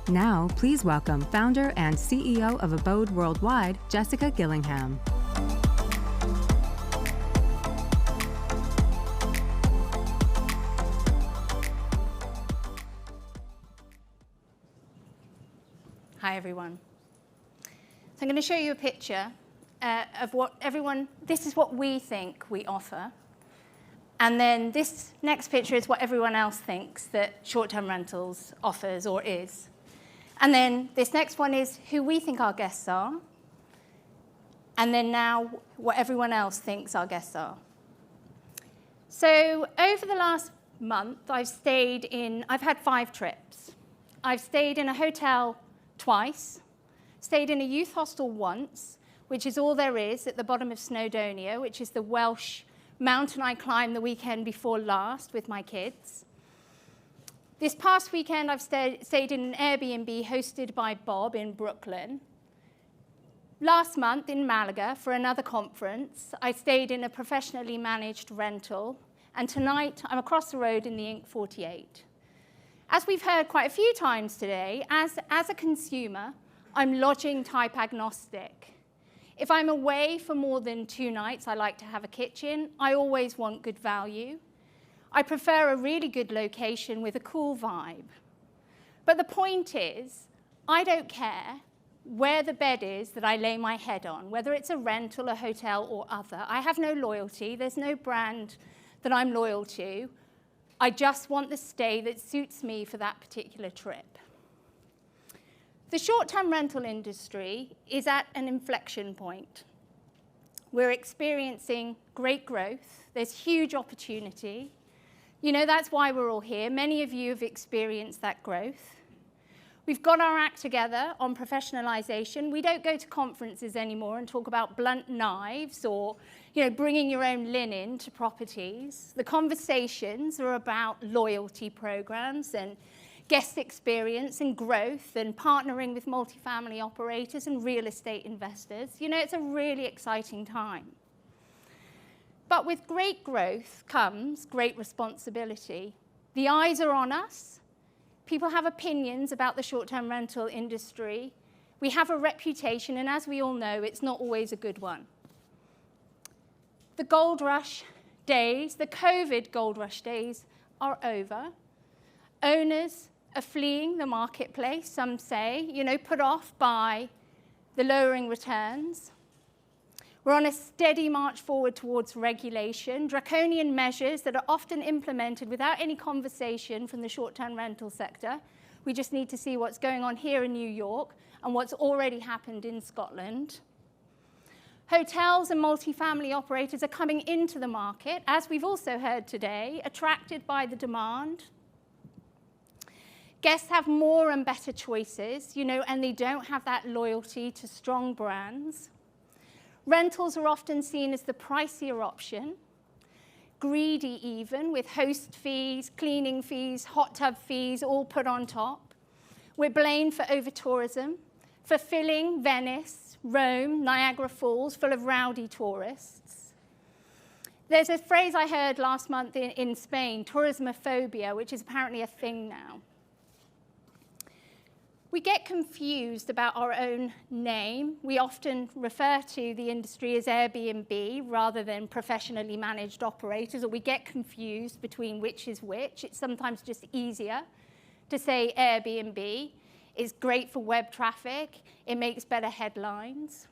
Now, please welcome founder and CEO of Abode Worldwide, Jessica Gillingham. Hi, everyone. So I'm going to show you a picture of what this is what we think we offer. And then this next picture is what everyone else thinks that short-term rentals offers or is. And then this next one is who we think our guests are. And then now what everyone else thinks our guests are. So over the last month, I've had 5 trips. I've stayed in a hotel twice, stayed in a youth hostel once, which is all there is at the bottom of Snowdonia, which is the Welsh mountain I climbed the weekend before last with my kids. This past weekend, I've stayed in an Airbnb hosted by Bob in Brooklyn. Last month in Malaga for another conference, I stayed in a professionally managed rental. And tonight, I'm across the road in the Ink 48. As we've heard quite a few times today, as a consumer, I'm lodging type agnostic. If I'm away for more than 2 nights, I like to have a kitchen. I always want good value. I prefer a really good location with a cool vibe. But the point is, I don't care where the bed is that I lay my head on, whether it's a rental, a hotel, or other. I have no loyalty. There's no brand that I'm loyal to. I just want the stay that suits me for that particular trip. The short-term rental industry is at an inflection point. We're experiencing great growth. There's huge opportunity. You know, that's why we're all here. Many of you have experienced that growth. We've got our act together on professionalization. We don't go to conferences anymore and talk about blunt knives or, bringing your own linen to properties. The conversations are about loyalty programs and guest experience and growth and partnering with multifamily operators and real estate investors. It's a really exciting time. But with great growth comes great responsibility. The eyes are on us. People have opinions about the short-term rental industry. We have a reputation, and as we all know, it's not always a good one. The gold rush days, the COVID gold rush days are over. Owners are fleeing the marketplace, some say, put off by the lowering returns. We're on a steady march forward towards regulation, draconian measures that are often implemented without any conversation from the short-term rental sector. We just need to see what's going on here in New York and what's already happened in Scotland. Hotels and multifamily operators are coming into the market, as we've also heard today, attracted by the demand. Guests have more and better choices, and they don't have that loyalty to strong brands. Rentals are often seen as the pricier option, greedy even, with host fees, cleaning fees, hot tub fees all put on top. We're blamed for over-tourism, for filling Venice, Rome, Niagara Falls full of rowdy tourists. There's a phrase I heard last month in Spain, tourismophobia, which is apparently a thing now. We get confused about our own name. We often refer to the industry as Airbnb rather than professionally managed operators, or we get confused between which is which. It's sometimes just easier to say Airbnb. It's great for web traffic. It makes better headlines.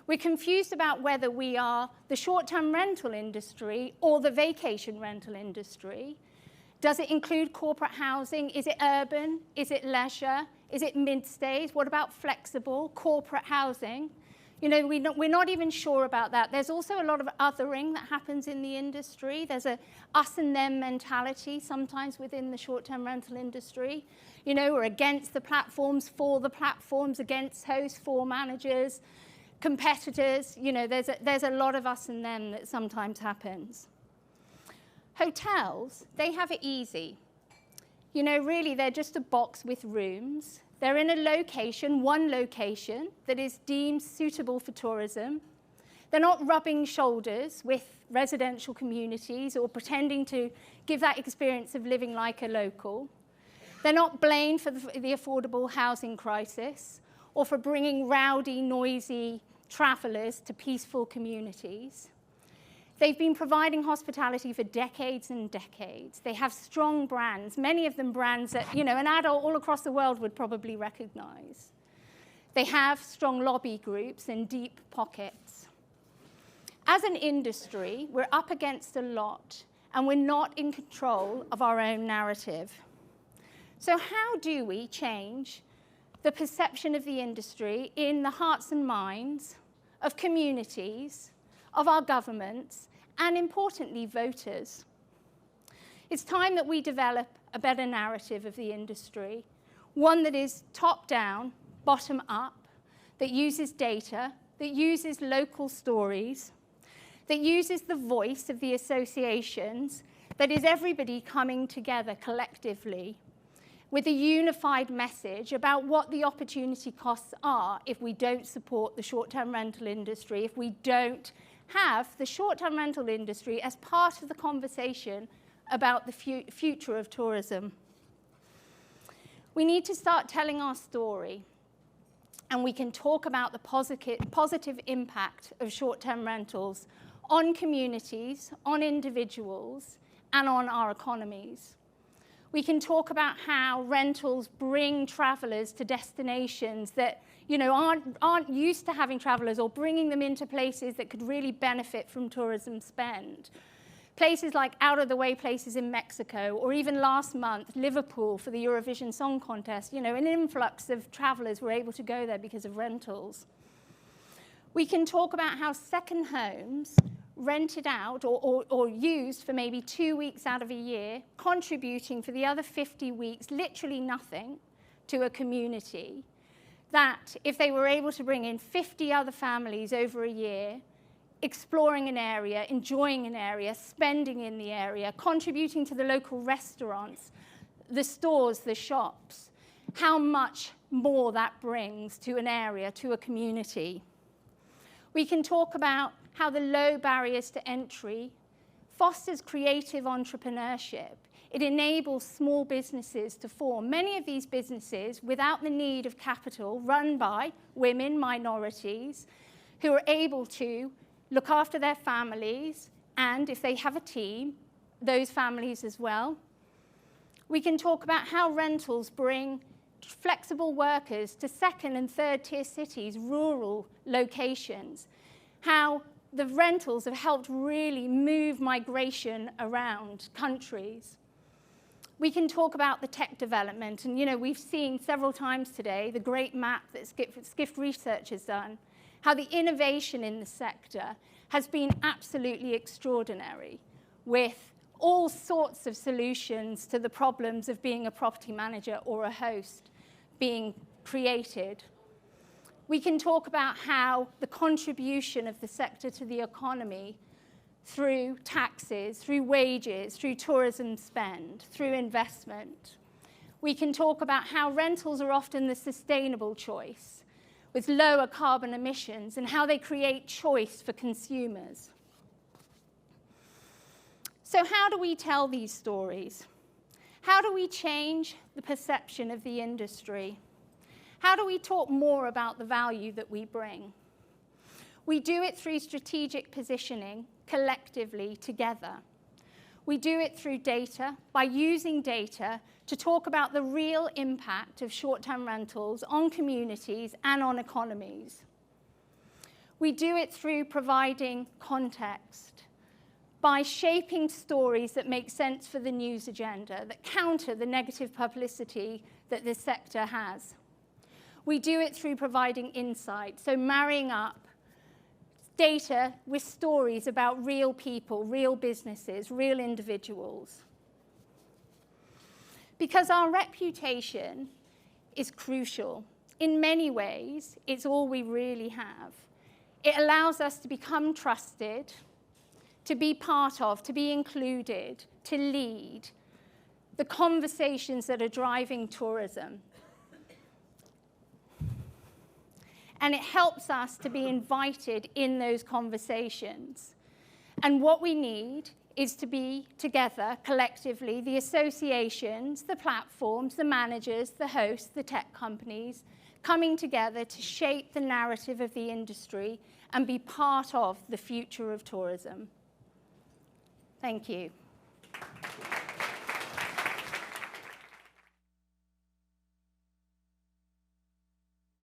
We're confused about whether we are the short-term rental industry or the vacation rental industry. Does it include corporate housing? Is it urban? Is it leisure? Is it mid-stays? What about flexible, corporate housing? We're not even sure about that. There's also a lot of othering that happens in the industry. There's a us and them mentality sometimes within the short-term rental industry. We're against the platforms, for the platforms, against hosts, for managers, competitors. There's a lot of us and them that sometimes happens. Hotels, they have it easy. Really, they're just a box with rooms. They're in a location, one location, that is deemed suitable for tourism. They're not rubbing shoulders with residential communities or pretending to give that experience of living like a local. They're not blamed for the affordable housing crisis or for bringing rowdy, noisy travellers to peaceful communities. They've been providing hospitality for decades and decades. They have strong brands, many of them brands that, an adult all across the world would probably recognize. They have strong lobby groups and deep pockets. As an industry, we're up against a lot, and we're not in control of our own narrative. So how do we change the perception of the industry in the hearts and minds of communities, of our governments, and importantly, voters? It's time that we develop a better narrative of the industry, one that is top-down, bottom-up, that uses data, that uses local stories, that uses the voice of the associations, that is everybody coming together collectively with a unified message about what the opportunity costs are if we don't support the short-term rental industry, if we don't have the short-term rental industry as part of the conversation about the future of tourism. We need to start telling our story, and we can talk about the positive impact of short-term rentals on communities, on individuals, and on our economies. We can talk about how rentals bring travellers to destinations that aren't used to having travellers, or bringing them into places that could really benefit from tourism spend. Places like out-of-the-way places in Mexico, or even last month, Liverpool for the Eurovision Song Contest. An influx of travellers were able to go there because of rentals. We can talk about how second homes rented out or used for maybe 2 weeks out of a year, contributing for the other 50 weeks, literally nothing to a community, that if they were able to bring in 50 other families over a year, exploring an area, enjoying an area, spending in the area, contributing to the local restaurants, the stores, the shops, how much more that brings to an area, to a community. We can talk about how the low barriers to entry fosters creative entrepreneurship. It enables small businesses to form. Many of these businesses, without the need of capital, run by women, minorities, who are able to look after their families, and if they have a team, those families as well. We can talk about how rentals bring flexible workers to second and third tier cities, rural locations, how the rentals have helped really move migration around countries. We can talk about the tech development, and we've seen several times today the great map that Skift Research has done, how the innovation in the sector has been absolutely extraordinary, with all sorts of solutions to the problems of being a property manager or a host being created. We can talk about how the contribution of the sector to the economy through taxes, through wages, through tourism spend, through investment. We can talk about how rentals are often the sustainable choice with lower carbon emissions, and how they create choice for consumers. So how do we tell these stories? How do we change the perception of the industry? How do we talk more about the value that we bring? We do it through strategic positioning, collectively, together. We do it through data, by using data to talk about the real impact of short-term rentals on communities and on economies. We do it through providing context, by shaping stories that make sense for the news agenda, that counter the negative publicity that this sector has. We do it through providing insight, so marrying up data with stories about real people, real businesses, real individuals. Because our reputation is crucial. In many ways, it's all we really have. It allows us to become trusted, to be part of, to be included, to lead the conversations that are driving tourism. And it helps us to be invited in those conversations. And what we need is to be together collectively, the associations, the platforms, the managers, the hosts, the tech companies, coming together to shape the narrative of the industry and be part of the future of tourism. Thank you.